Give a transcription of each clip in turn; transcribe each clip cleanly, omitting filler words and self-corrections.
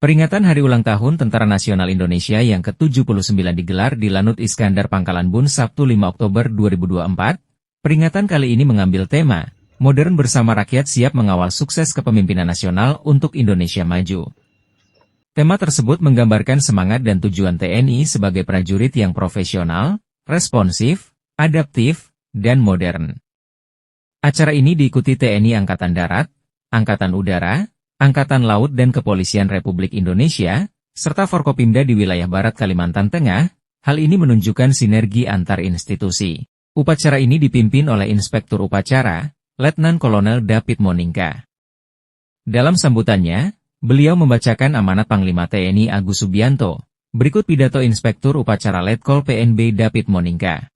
Peringatan Hari Ulang Tahun Tentara Nasional Indonesia yang ke-79 digelar di Lanut Iskandar Pangkalan Bun Sabtu 5 Oktober 2024. Peringatan kali ini mengambil tema, Modern Bersama Rakyat Siap Mengawal Sukses Kepemimpinan Nasional untuk Indonesia Maju. Tema tersebut menggambarkan semangat dan tujuan TNI sebagai prajurit yang profesional, responsif, adaptif, dan modern. Acara ini diikuti TNI Angkatan Darat, Angkatan Udara, Angkatan Laut dan Kepolisian Republik Indonesia, serta Forkopimda di wilayah Barat Kalimantan Tengah. Hal ini menunjukkan sinergi antar institusi. Upacara ini dipimpin oleh Inspektur Upacara, Letnan Kolonel David Moningka. Dalam sambutannya, beliau membacakan amanat Panglima TNI Agus Subianto. Berikut pidato Inspektur Upacara Letkol PNB David Moningka.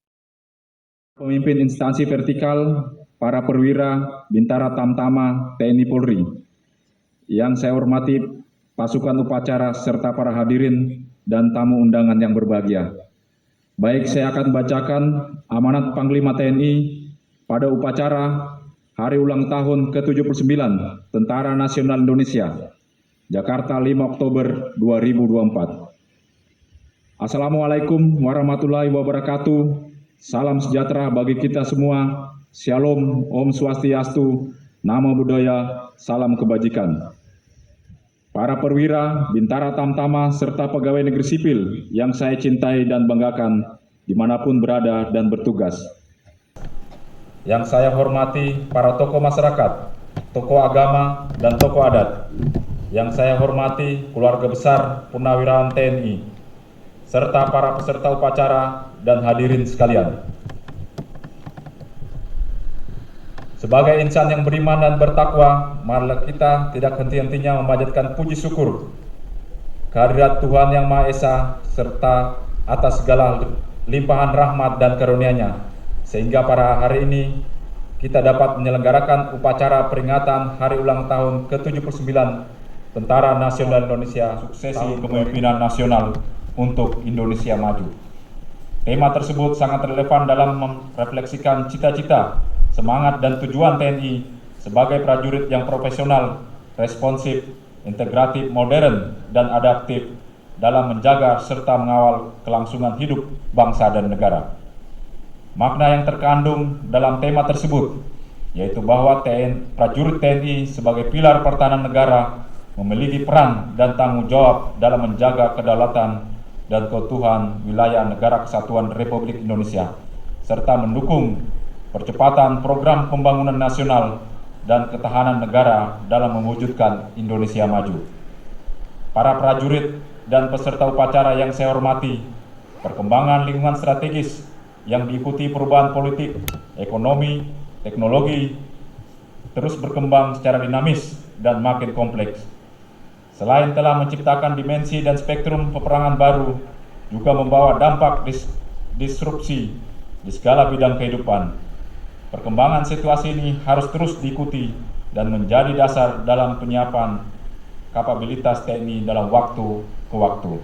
Pemimpin instansi vertikal, para perwira, Bintara Tamtama TNI Polri. Yang saya hormati pasukan upacara serta para hadirin dan tamu undangan yang berbahagia. Baik, saya akan bacakan amanat Panglima TNI pada upacara Hari Ulang Tahun ke-79 Tentara Nasional Indonesia, Jakarta 5 Oktober 2024. Assalamualaikum warahmatullahi wabarakatuh. Salam sejahtera bagi kita semua. Shalom, Om Swastiastu, Namo Buddhaya, salam kebajikan. Para perwira, Bintara Tamtama, serta pegawai negeri sipil yang saya cintai dan banggakan dimanapun berada dan bertugas. Yang saya hormati para tokoh masyarakat, tokoh agama, dan tokoh adat. Yang saya hormati keluarga besar Purnawirawan TNI, serta para peserta upacara dan hadirin sekalian. Sebagai insan yang beriman dan bertakwa, marilah kita tidak henti-hentinya memanjatkan puji syukur kehadirat Tuhan Yang Maha Esa serta atas segala limpahan rahmat dan karunia-Nya, sehingga pada hari ini kita dapat menyelenggarakan upacara peringatan Hari Ulang Tahun ke-79 Tentara Nasional Indonesia, Suksesi Kepemimpinan Nasional untuk Indonesia Maju. Tema tersebut sangat relevan dalam merefleksikan cita-cita, semangat dan tujuan TNI sebagai prajurit yang profesional, responsif, integratif, modern, dan adaptif dalam menjaga serta mengawal kelangsungan hidup bangsa dan negara. Makna yang terkandung dalam tema tersebut yaitu bahwa prajurit TNI sebagai pilar pertahanan negara memiliki peran dan tanggung jawab dalam menjaga kedaulatan dan keutuhan wilayah negara kesatuan Republik Indonesia, serta mendukung percepatan program pembangunan nasional dan ketahanan negara dalam mewujudkan Indonesia maju. Para prajurit dan peserta upacara yang saya hormati, perkembangan lingkungan strategis yang diikuti perubahan politik, ekonomi, teknologi terus berkembang secara dinamis dan makin kompleks. Selain telah menciptakan dimensi dan spektrum peperangan baru, juga membawa dampak disrupsi di segala bidang kehidupan. Perkembangan situasi ini harus terus diikuti dan menjadi dasar dalam penyiapan kapabilitas TNI dalam waktu ke waktu.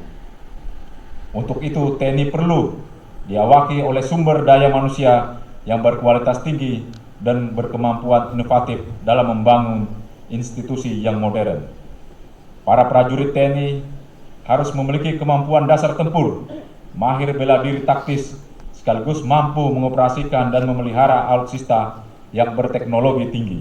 Untuk itu, TNI perlu diawaki oleh sumber daya manusia yang berkualitas tinggi dan berkemampuan inovatif dalam membangun institusi yang modern. Para prajurit TNI harus memiliki kemampuan dasar tempur, mahir bela diri taktis, sekaligus mampu mengoperasikan dan memelihara alutsista yang berteknologi tinggi.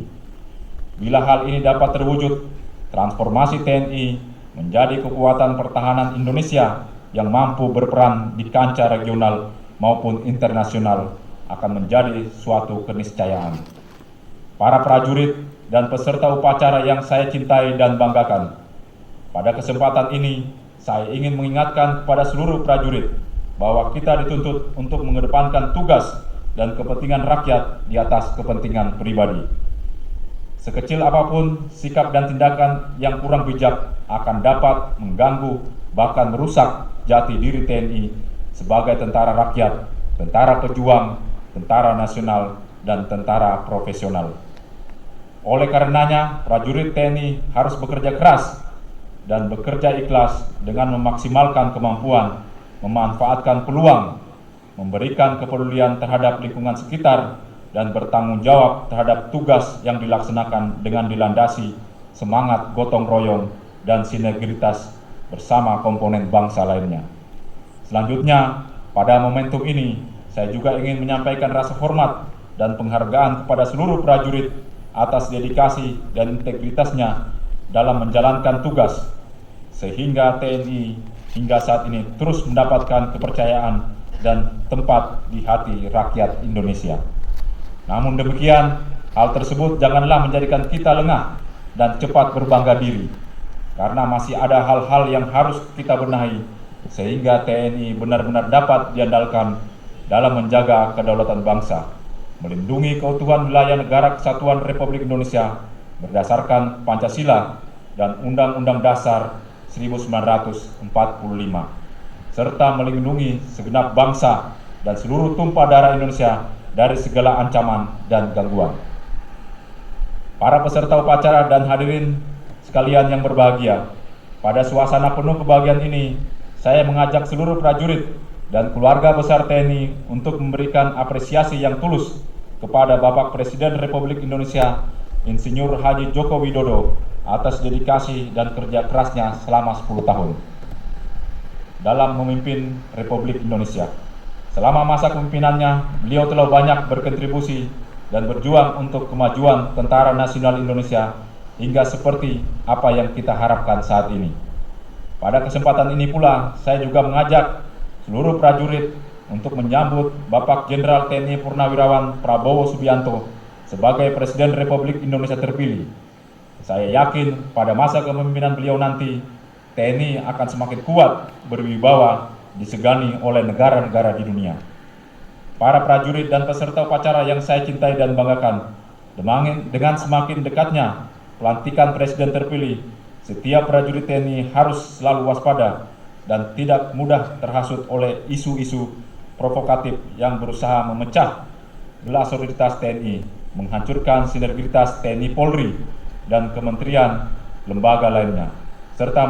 Bila hal ini dapat terwujud, transformasi TNI menjadi kekuatan pertahanan Indonesia yang mampu berperan di kancah regional maupun internasional akan menjadi suatu keniscayaan. Para prajurit dan peserta upacara yang saya cintai dan banggakan, pada kesempatan ini saya ingin mengingatkan kepada seluruh prajurit bahwa kita dituntut untuk mengedepankan tugas dan kepentingan rakyat di atas kepentingan pribadi. Sekecil apapun sikap dan tindakan yang kurang bijak akan dapat mengganggu bahkan merusak jati diri TNI sebagai tentara rakyat, tentara pejuang, tentara nasional, dan tentara profesional. Oleh karenanya, prajurit TNI harus bekerja keras dan bekerja ikhlas dengan memaksimalkan kemampuan, memanfaatkan peluang, memberikan kepedulian terhadap lingkungan sekitar, dan bertanggung jawab terhadap tugas yang dilaksanakan dengan dilandasi semangat gotong royong dan sinergitas bersama komponen bangsa lainnya. Selanjutnya, pada momentum ini, saya juga ingin menyampaikan rasa hormat dan penghargaan kepada seluruh prajurit atas dedikasi dan integritasnya dalam menjalankan tugas, sehingga TNI hingga saat ini terus mendapatkan kepercayaan dan tempat di hati rakyat Indonesia. Namun demikian, hal tersebut janganlah menjadikan kita lengah dan cepat berbangga diri, karena masih ada hal-hal yang harus kita benahi, sehingga TNI benar-benar dapat diandalkan dalam menjaga kedaulatan bangsa, melindungi keutuhan wilayah negara kesatuan Republik Indonesia berdasarkan Pancasila dan Undang-Undang Dasar 1945, serta melindungi segenap bangsa dan seluruh tumpah darah Indonesia dari segala ancaman dan gangguan. Para peserta upacara dan hadirin sekalian yang berbahagia, pada suasana penuh kebahagiaan ini, saya mengajak seluruh prajurit dan keluarga besar TNI untuk memberikan apresiasi yang tulus kepada Bapak Presiden Republik Indonesia, Insinyur Haji Joko Widodo, atas dedikasi dan kerja kerasnya selama 10 tahun dalam memimpin Republik Indonesia. Selama masa kepemimpinannya, beliau telah banyak berkontribusi dan berjuang untuk kemajuan Tentara Nasional Indonesia hingga seperti apa yang kita harapkan saat ini. Pada kesempatan ini pula, saya juga mengajak seluruh prajurit untuk menyambut Bapak Jenderal TNI Purnawirawan Prabowo Subianto sebagai Presiden Republik Indonesia terpilih. Saya yakin pada masa kepemimpinan beliau nanti, TNI akan semakin kuat, berwibawa, disegani oleh negara-negara di dunia. Para prajurit dan peserta upacara yang saya cintai dan banggakan, dengan semakin dekatnya pelantikan Presiden terpilih, setiap prajurit TNI harus selalu waspada dan tidak mudah terhasut oleh isu-isu provokatif yang berusaha memecah belah soliditas TNI, menghancurkan sinergitas TNI Polri dan kementerian lembaga lainnya, serta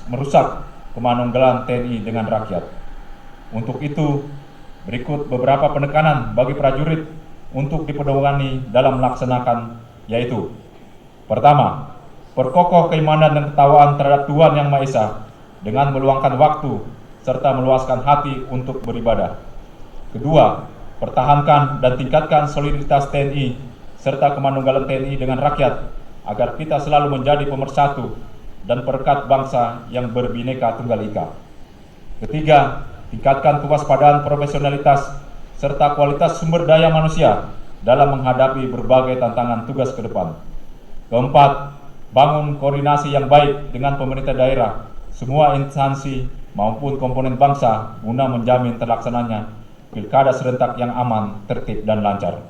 merusak kemanunggalan TNI dengan rakyat. Untuk itu, berikut beberapa penekanan bagi prajurit untuk dipedomani dalam melaksanakan, yaitu: pertama, perkokoh keimanan dan ketakwaan terhadap Tuhan Yang Maha Esa dengan meluangkan waktu serta meluaskan hati untuk beribadah. Kedua, pertahankan dan tingkatkan soliditas TNI serta kemanunggalan TNI dengan rakyat agar kita selalu menjadi pemersatu dan perekat bangsa yang berbineka tunggal ika. Ketiga, tingkatkan kewaspadaan, profesionalitas serta kualitas sumber daya manusia dalam menghadapi berbagai tantangan tugas ke depan. Keempat, bangun koordinasi yang baik dengan pemerintah daerah, semua instansi maupun komponen bangsa guna menjamin terlaksananya pilkada serentak yang aman, tertib, dan lancar.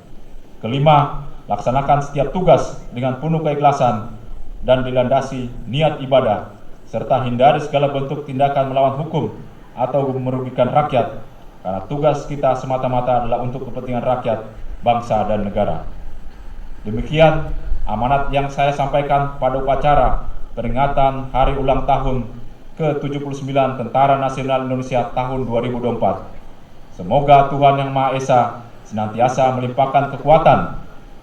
Kelima, laksanakan setiap tugas dengan penuh keikhlasan dan dilandasi niat ibadah, serta hindari segala bentuk tindakan melawan hukum atau merugikan rakyat, karena tugas kita semata-mata adalah untuk kepentingan rakyat, bangsa, dan negara. Demikian amanat yang saya sampaikan pada upacara peringatan Hari Ulang Tahun ke-79 Tentara Nasional Indonesia tahun 2024. Semoga Tuhan Yang Maha Esa senantiasa melimpahkan kekuatan,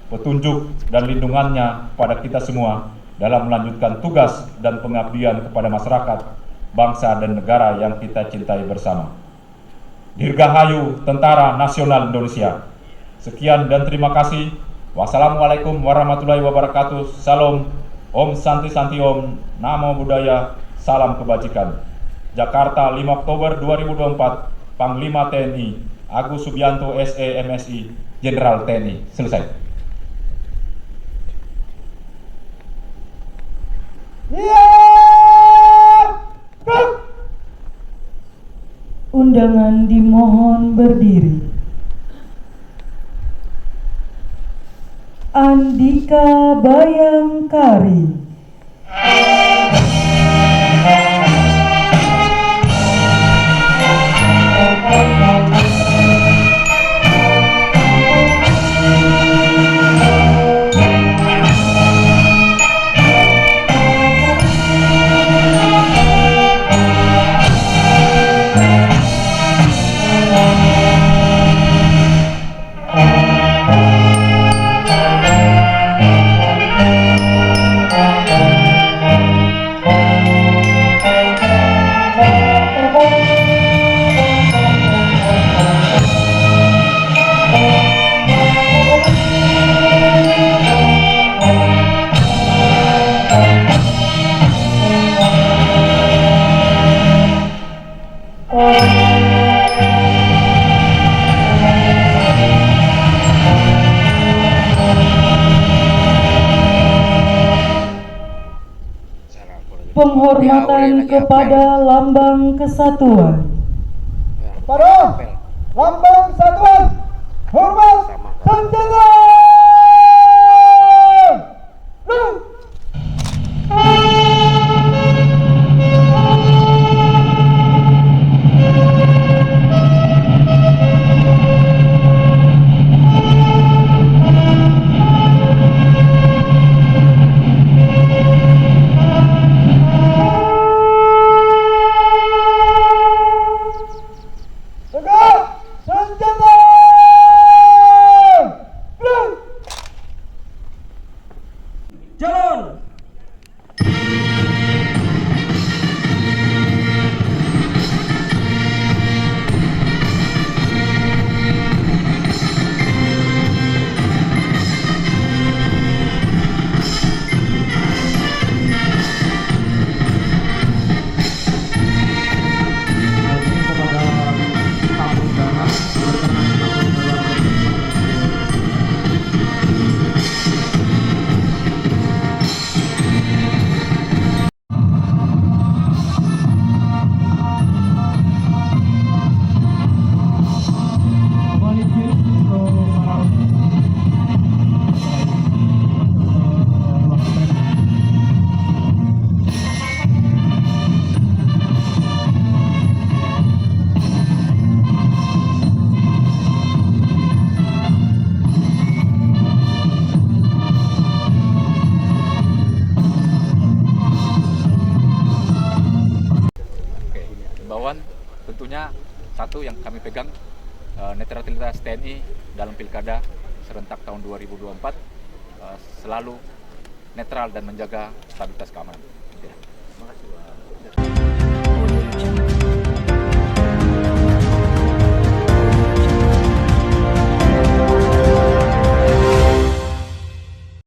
petunjuk, dan lindungannya pada kita semua dalam melanjutkan tugas dan pengabdian kepada masyarakat, bangsa, dan negara yang kita cintai bersama. Dirgahayu Tentara Nasional Indonesia. Sekian dan terima kasih. Wassalamualaikum warahmatullahi wabarakatuh. Salam. Om Santi Santi Om. Namo Buddhaya. Salam kebajikan. Jakarta, 5 Oktober 2024. Panglima TNI Agus Subianto SE MSI, Jenderal TNI. Selesai. Undangan dimohon berdiri. Andika Bayangkari. penghormatan kepada lambang kesatuan. Pada lambang kesatuan, hormat senjata. Himbauan tentunya satu yang kami pegang, netralitas TNI dalam pilkada serentak tahun 2024 selalu netral dan menjaga stabilitas keamanan. Ya. Terima kasih.